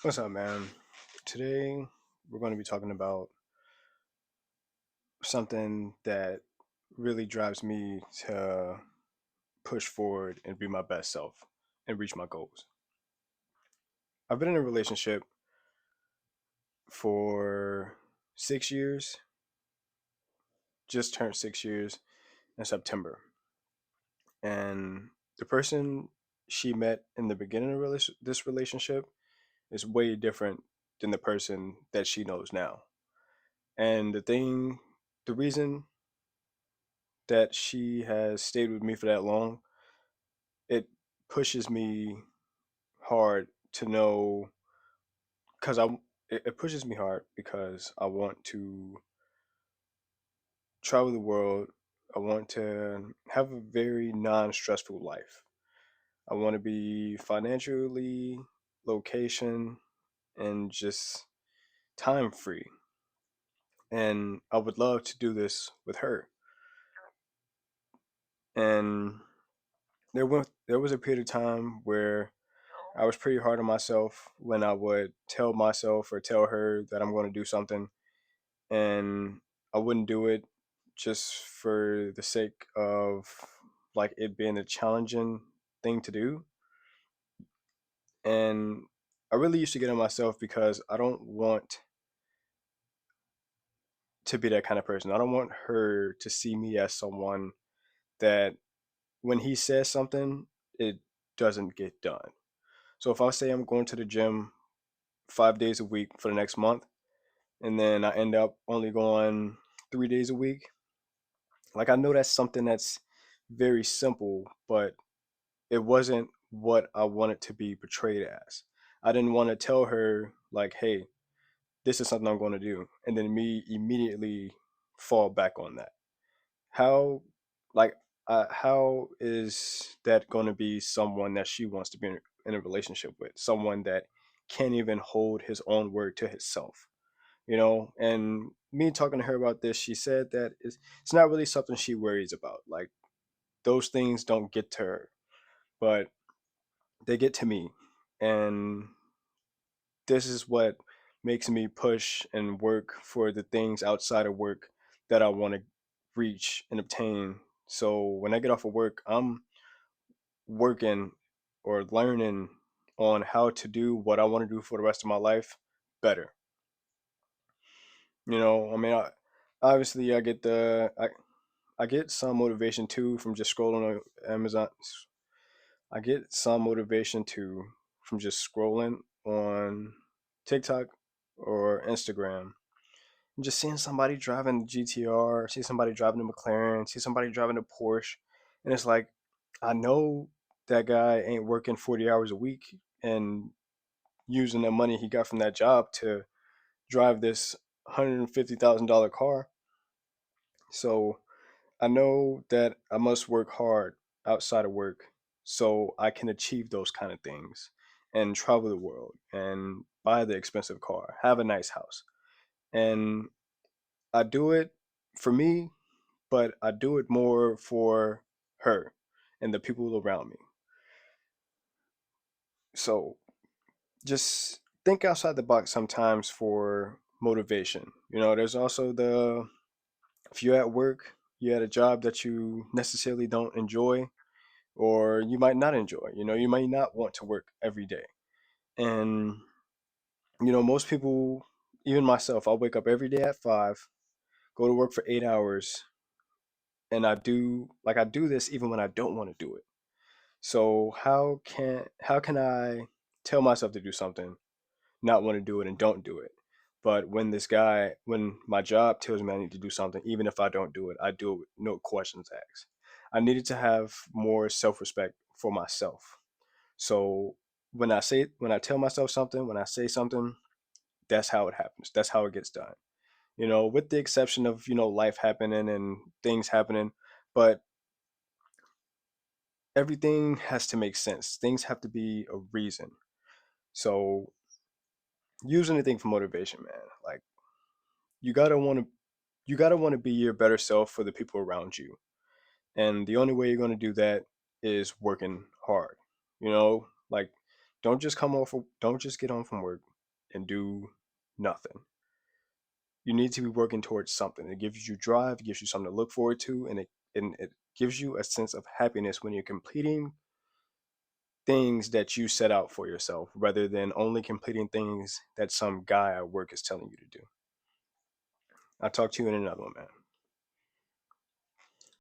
What's up, man? Today we're going to be talking about something that really drives me to push forward and be my best self and reach my goals. I've been in a relationship for 6 years, just turned 6 years in September. And the person she met in the beginning of this relationship is way different than the person that she knows now. And the reason that she has stayed with me for that long, it pushes me hard to know because it pushes me hard because I want to travel the world. I want to have a very non-stressful life. I want to be financially, location, and just time free. And I would love to do this with her. And there was a period of time where I was pretty hard on myself when I would tell myself or tell her that I'm going to do something and I wouldn't do it just for the sake of like it being a challenging thing to do. And I really used to get on myself because I don't want to be that kind of person. I don't want her to see me as someone that when he says something, it doesn't get done. So if I say I'm going to the gym 5 days a week for the next month, and then I end up only going 3 days a week. Like I know that's something that's very simple, but it wasn't what I wanted to be portrayed as. I didn't want to tell her like, "Hey, this is something I'm going to do," and then me immediately fall back on that. How, like, how is that going to be someone that she wants to be in a relationship with? Someone that can't even hold his own word to himself. And me talking to her about this, she said that it's not really something she worries about. Like those things don't get to her, but they get to me. And this is what makes me push and work for the things outside of work that I want to reach and obtain. So when I get off of work, I'm working or learning on how to do what I want to do for the rest of my life better. I mean, obviously I get some motivation too from just scrolling on Amazon. I get some motivation too from just scrolling on TikTok or Instagram and just seeing somebody driving the GTR, see somebody driving a McLaren, see somebody driving a Porsche, and it's like I know that guy ain't working 40 hours a week and using the money he got from that job to drive this $150,000 car. So I know that I must work hard outside of work so I can achieve those kind of things and travel the world and buy the expensive car, have a nice house. And I do it for me, but I do it more for her and the people around me. So just think outside the box sometimes for motivation. There's also if you're at work, you're at a job that you necessarily don't enjoy, or you might not enjoy. You might not want to work every day. And, most people, even myself, I'll wake up every day at 5, go to work for 8 hours, and I do this even when I don't want to do it. So how can I tell myself to do something, not want to do it and don't do it? But when my job tells me I need to do something, even if I don't do it, I do it with no questions asked. I needed to have more self respect for myself. So when I tell myself something, when I say something, that's how it happens. That's how it gets done. With the exception of, life happening and things happening, but everything has to make sense. Things have to be a reason. So use anything for motivation, man. Like you gotta wanna you gotta wanna be your better self for the people around you. And the only way you're gonna do that is working hard. Like don't just get home from work. and do nothing. You need to be working towards something. It gives you drive, it gives you something to look forward to, and it gives you a sense of happiness when you're completing things that you set out for yourself rather than only completing things that some guy at work is telling you to do. I'll talk to you in another one, man.